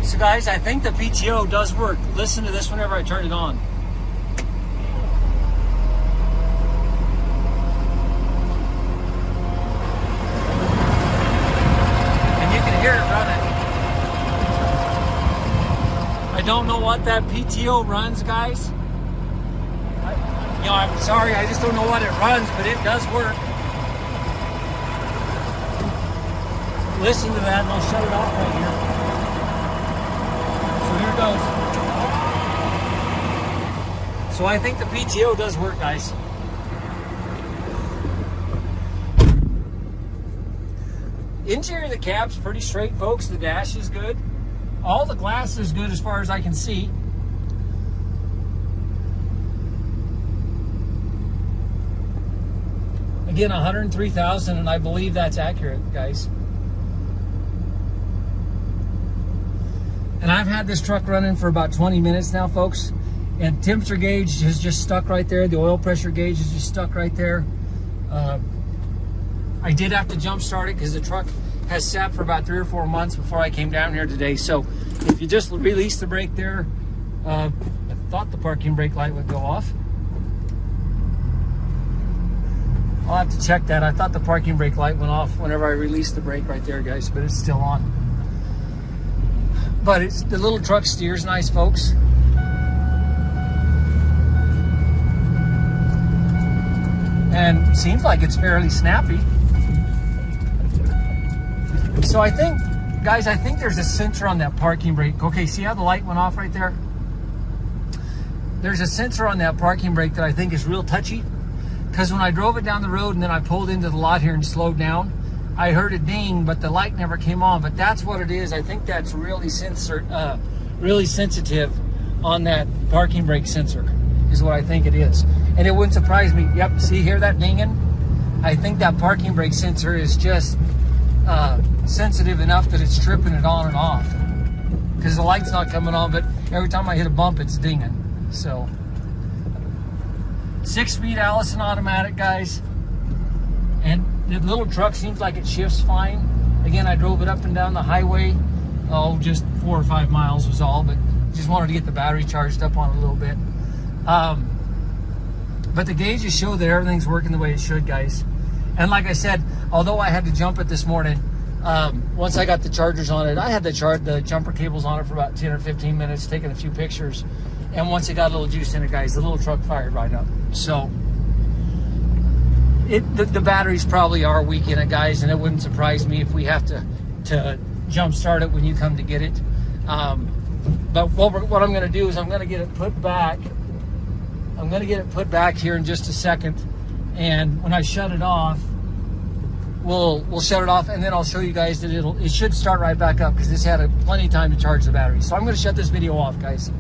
So guys, I think the PTO does work. Listen to this whenever I turn it on. And you can hear it running. I don't know what that PTO runs, guys. I'm sorry, I just don't know what it runs, but it does work. Listen to that, and I'll shut it off right here. So here it goes. So I think the PTO does work, guys. Interior of the cab's pretty straight, folks. The dash is good. All the glass is good as far as I can see. Again, 103,000, and I believe that's accurate, guys. And I've had this truck running for about 20 minutes now, folks. And temperature gauge is just stuck right there. The oil pressure gauge is just stuck right there. I did have to jump start it because the truck has sat for about 3 or 4 months before I came down here today. So if you just release the brake there, I thought the parking brake light would go off. I'll have to check that. I thought the parking brake light went off whenever I released the brake right there, guys, but it's still on. But the little truck steers nice, folks. And seems like it's fairly snappy. So I think, guys, I think there's a sensor on that parking brake. Okay, see how the light went off right there? There's a sensor on that parking brake that I think is real touchy. Because when I drove it down the road and then I pulled into the lot here and slowed down, I heard a ding, but the light never came on. But that's what it is. I think that's really really sensitive on that parking brake sensor is what I think it is. And it wouldn't surprise me. Yep, see, hear that dinging? I think that parking brake sensor is just sensitive enough that it's tripping it on and off. Because the light's not coming on, but every time I hit a bump, it's dinging. So 6-speed Allison automatic, guys. And the little truck seems like it shifts fine. Again, I drove it up and down the highway. Oh, just 4 or 5 miles was all, but just wanted to get the battery charged up on it a little bit. But the gauges show that everything's working the way it should, guys. And like I said, although I had to jump it this morning, once I got the chargers on it, I had the jumper cables on it for about 10 or 15 minutes, taking a few pictures. And once it got a little juice in it, guys, the little truck fired right up. So the batteries probably are weak in it, guys, and it wouldn't surprise me if we have to jump start it when you come to get it. But what I'm going to do is I'm going to get it put back. I'm going to get it put back here in just a second, and when I shut it off, we'll shut it off, and then I'll show you guys that it should start right back up because this had plenty of time to charge the battery. So I'm going to shut this video off, guys.